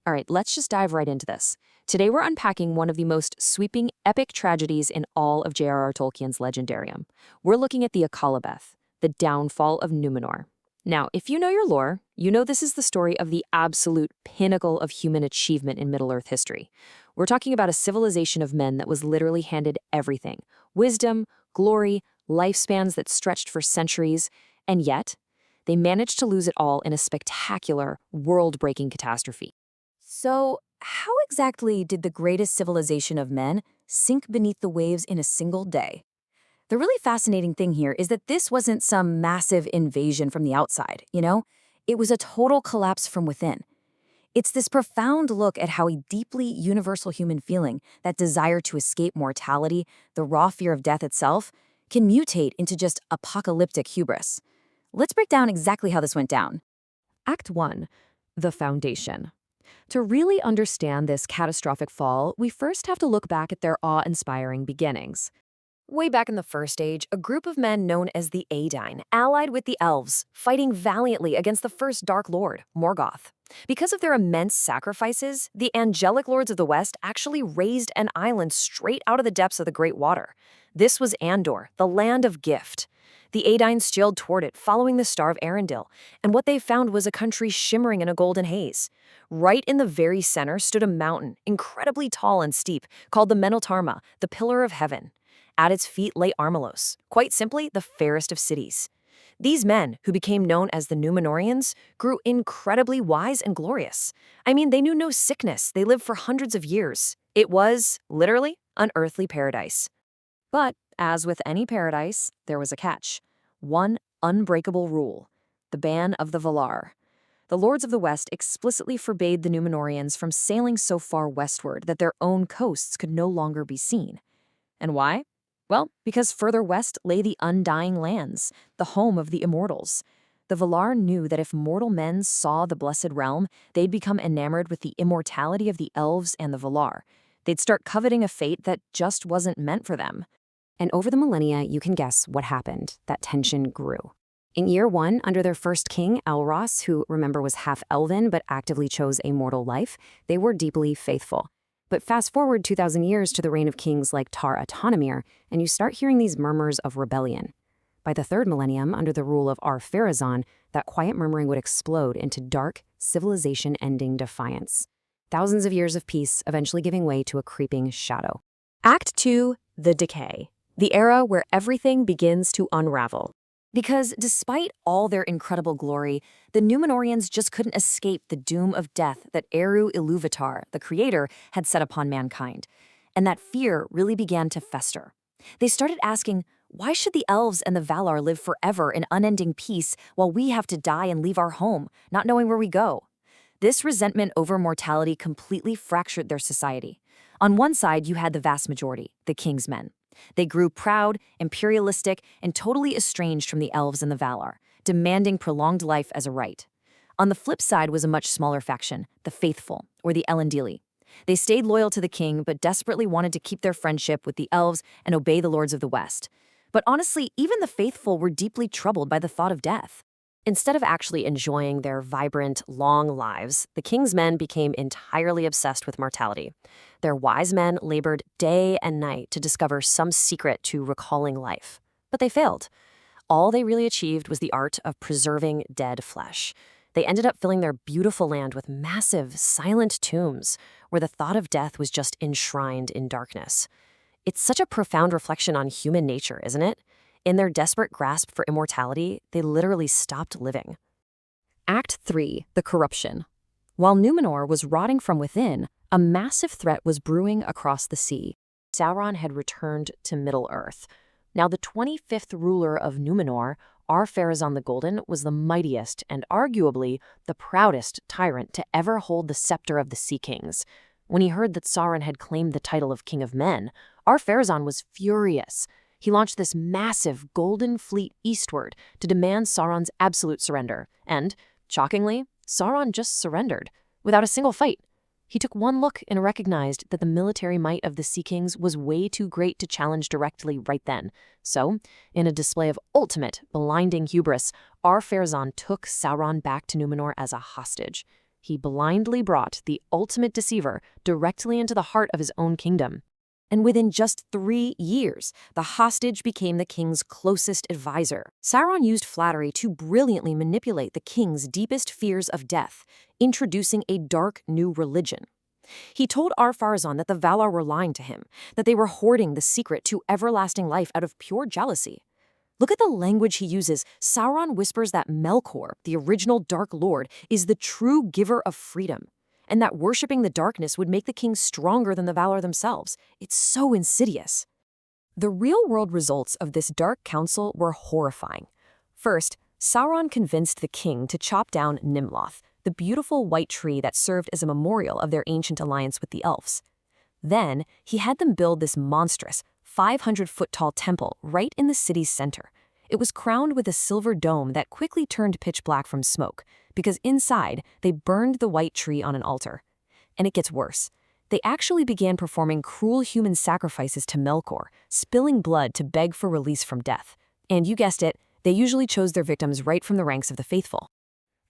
All right, let's just dive right into this. Today we're unpacking one of the most sweeping, epic tragedies in all of J.R.R. Tolkien's Legendarium. We're looking at the Akallabêth, the downfall of Númenor. Now, if you know your lore, you know this is the story of the absolute pinnacle of human achievement in Middle-earth history. We're talking about a civilization of men that was literally handed everything: wisdom, glory, lifespans that stretched for centuries, and yet they managed to lose it all in a spectacular, world-breaking catastrophe. So, how exactly did the greatest civilization of men sink beneath the waves in a single day? The really fascinating thing here is that this wasn't some massive invasion from the outside, you know? It was a total collapse from within. It's this profound look at how a deeply universal human feeling, that desire to escape mortality, the raw fear of death itself, can mutate into just apocalyptic hubris. Let's break down exactly how this went down. Act 1. The foundation. To really understand this catastrophic fall, we first have to look back at their awe-inspiring beginnings. Way back in the First Age, a group of men known as the Dúnedain allied with the elves, fighting valiantly against the first Dark Lord, Morgoth. Because of their immense sacrifices, the angelic lords of the West actually raised an island straight out of the depths of the Great Water. This was Andor, the land of gift. The Dúnedain sailed toward it, following the Star of Arendelle, and what they found was a country shimmering in a golden haze. Right in the very center stood a mountain, incredibly tall and steep, called the Meneltarma, the Pillar of Heaven. At its feet lay Armelos, quite simply the fairest of cities. These men, who became known as the Númenorians, grew incredibly wise and glorious. I mean, they knew no sickness. They lived for hundreds of years. It was, literally, an earthly paradise. But, as with any paradise, there was a catch. One unbreakable rule: the ban of the Valar. The Lords of the West explicitly forbade the Númenorians from sailing so far westward that their own coasts could no longer be seen. And why? Well, because further west lay the Undying Lands, the home of the immortals. The Valar knew that if mortal men saw the Blessed Realm, they'd become enamored with the immortality of the elves and the Valar. They'd start coveting a fate that just wasn't meant for them. And over the millennia, you can guess what happened. That tension grew. In year 1, under their first king, Elros, who, remember, was half-elven but actively chose a mortal life, they were deeply faithful. But fast forward 2,000 years to the reign of kings like Tar-Atonimir, and you start hearing these murmurs of rebellion. By the 3rd millennium, under the rule of Ar-Pharazôn, that quiet murmuring would explode into dark, civilization-ending defiance. Thousands of years of peace eventually giving way to a creeping shadow. Act 2, the decay. The era where everything begins to unravel. Because despite all their incredible glory, the Númenorians just couldn't escape the doom of death that Eru Ilúvatar, the creator, had set upon mankind. And that fear really began to fester. They started asking, why should the elves and the Valar live forever in unending peace while we have to die and leave our home, not knowing where we go? This resentment over mortality completely fractured their society. On one side, you had the vast majority, the king's men. They grew proud, imperialistic, and totally estranged from the elves and the Valar, demanding prolonged life as a right. On the flip side was a much smaller faction, the faithful, or the Elendili. They stayed loyal to the king, but desperately wanted to keep their friendship with the elves and obey the lords of the West. But honestly, even the faithful were deeply troubled by the thought of death. Instead of actually enjoying their vibrant, long lives, the king's men became entirely obsessed with mortality. Their wise men labored day and night to discover some secret to recalling life. But they failed. All they really achieved was the art of preserving dead flesh. They ended up filling their beautiful land with massive, silent tombs, where the thought of death was just enshrined in darkness. It's such a profound reflection on human nature, isn't it? In their desperate grasp for immortality, they literally stopped living. Act 3, the corruption. While Númenor was rotting from within, a massive threat was brewing across the sea. Sauron had returned to Middle-earth. Now, the 25th ruler of Númenor, Ar-Pharazôn the Golden, was the mightiest and arguably the proudest tyrant to ever hold the scepter of the Sea Kings. When he heard that Sauron had claimed the title of King of Men, Ar-Pharazôn was furious. He launched this massive golden fleet eastward to demand Sauron's absolute surrender. And, shockingly, Sauron just surrendered, without a single fight. He took one look and recognized that the military might of the Sea Kings was way too great to challenge directly right then. So, in a display of ultimate, blinding hubris, Ar-Pharazôn took Sauron back to Númenor as a hostage. He blindly brought the ultimate deceiver directly into the heart of his own kingdom. And within just 3 years, the hostage became the king's closest advisor. Sauron used flattery to brilliantly manipulate the king's deepest fears of death, introducing a dark new religion. He told Ar-Pharazôn that the Valar were lying to him, that they were hoarding the secret to everlasting life out of pure jealousy. Look at the language he uses. Sauron whispers that Melkor, the original Dark Lord, is the true giver of freedom, and that worshipping the darkness would make the king stronger than the Valar themselves. It's so insidious. The real-world results of this dark council were horrifying. First, Sauron convinced the king to chop down Nimloth, the beautiful white tree that served as a memorial of their ancient alliance with the elves. Then, he had them build this monstrous, 500-foot-tall temple right in the city's center. It was crowned with a silver dome that quickly turned pitch black from smoke, because inside, they burned the white tree on an altar. And it gets worse. They actually began performing cruel human sacrifices to Melkor, spilling blood to beg for release from death. And you guessed it, they usually chose their victims right from the ranks of the faithful.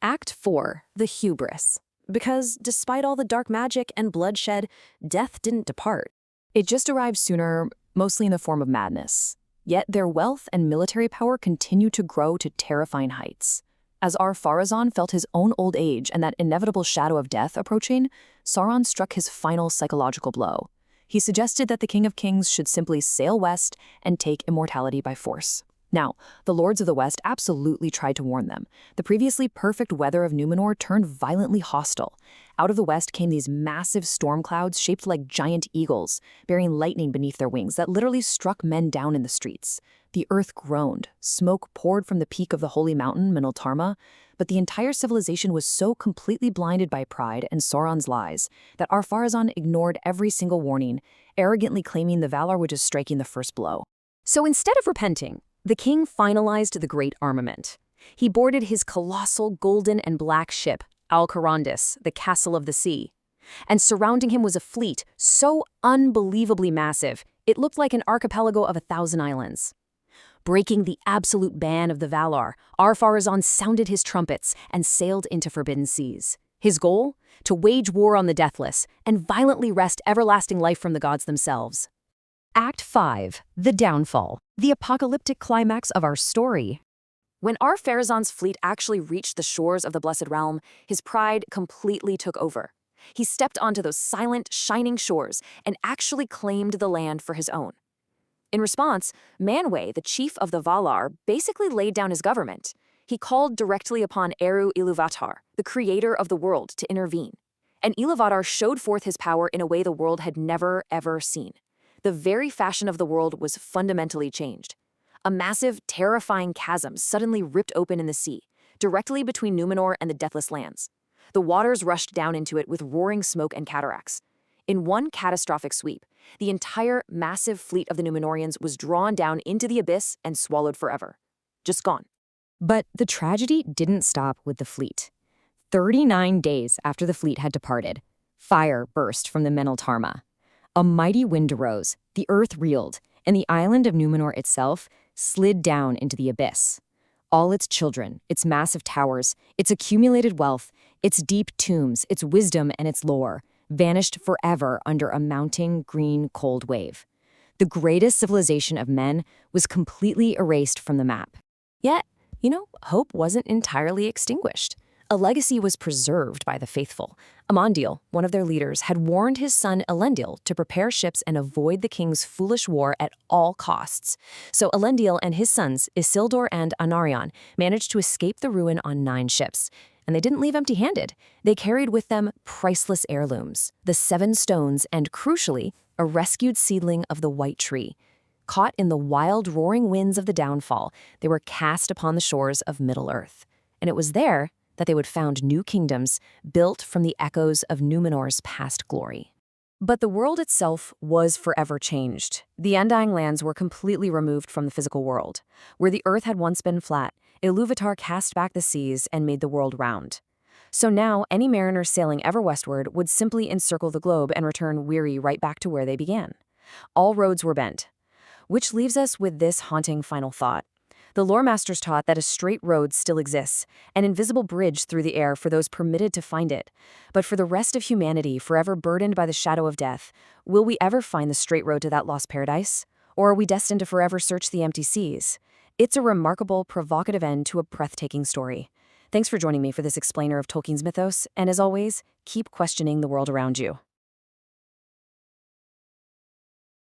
Act 4. The Hubris. Because despite all the dark magic and bloodshed, death didn't depart. It just arrived sooner, mostly in the form of madness. Yet their wealth and military power continued to grow to terrifying heights. As Ar-Pharazôn felt his own old age and that inevitable shadow of death approaching, Sauron struck his final psychological blow. He suggested that the King of Kings should simply sail west and take immortality by force. Now, the Lords of the West absolutely tried to warn them. The previously perfect weather of Númenor turned violently hostile. Out of the west came these massive storm clouds shaped like giant eagles, bearing lightning beneath their wings that literally struck men down in the streets. The earth groaned, smoke poured from the peak of the holy mountain, Minoltarma, but the entire civilization was so completely blinded by pride and Sauron's lies that Ar-Pharazôn ignored every single warning, arrogantly claiming the Valar were just striking the first blow. So instead of repenting, the king finalized the great armament. He boarded his colossal golden and black ship, Al-Kharondis, the Castle of the Sea. And surrounding him was a fleet so unbelievably massive, it looked like an archipelago of 1,000 islands. Breaking the absolute ban of the Valar, Ar-Pharazôn sounded his trumpets and sailed into forbidden seas. His goal? To wage war on the deathless and violently wrest everlasting life from the gods themselves. Act 5. The Downfall. The apocalyptic climax of our story. When Ar-Pharazôn's fleet actually reached the shores of the Blessed Realm, his pride completely took over. He stepped onto those silent, shining shores and actually claimed the land for his own. In response, Manwë, the chief of the Valar, basically laid down his government. He called directly upon Eru Ilúvatar, the creator of the world, to intervene. And Ilúvatar showed forth his power in a way the world had never, ever seen. The very fashion of the world was fundamentally changed. A massive, terrifying chasm suddenly ripped open in the sea, directly between Númenor and the Deathless Lands. The waters rushed down into it with roaring smoke and cataracts. In one catastrophic sweep, the entire massive fleet of the Númenorians was drawn down into the abyss and swallowed forever. Just gone. But the tragedy didn't stop with the fleet. 39 days after the fleet had departed, fire burst from the Minoltarma. A mighty wind arose, the earth reeled, and the island of Númenor itself slid down into the abyss. All its children, its massive towers, its accumulated wealth, its deep tombs, its wisdom, and its lore vanished forever under a mounting green cold wave. The greatest civilization of men was completely erased from the map. Yet, hope wasn't entirely extinguished. A legacy was preserved by the faithful. Amandil, one of their leaders, had warned his son Elendil to prepare ships and avoid the king's foolish war at all costs. So Elendil and his sons, Isildur and Anarion, managed to escape the ruin on 9 ships. And they didn't leave empty-handed. They carried with them priceless heirlooms, the 7 stones, and crucially, a rescued seedling of the white tree. Caught in the wild, roaring winds of the downfall, they were cast upon the shores of Middle-earth. And it was there that they would found new kingdoms built from the echoes of Númenor's past glory. But the world itself was forever changed. The Undying Lands were completely removed from the physical world. Where the earth had once been flat, Ilúvatar cast back the seas and made the world round. So now, any mariner sailing ever westward would simply encircle the globe and return weary right back to where they began. All roads were bent. Which leaves us with this haunting final thought. The lore masters taught that a straight road still exists, an invisible bridge through the air for those permitted to find it. But for the rest of humanity, forever burdened by the shadow of death, will we ever find the straight road to that lost paradise? Or are we destined to forever search the empty seas? It's a remarkable, provocative end to a breathtaking story. Thanks for joining me for this explainer of Tolkien's mythos, and as always, keep questioning the world around you.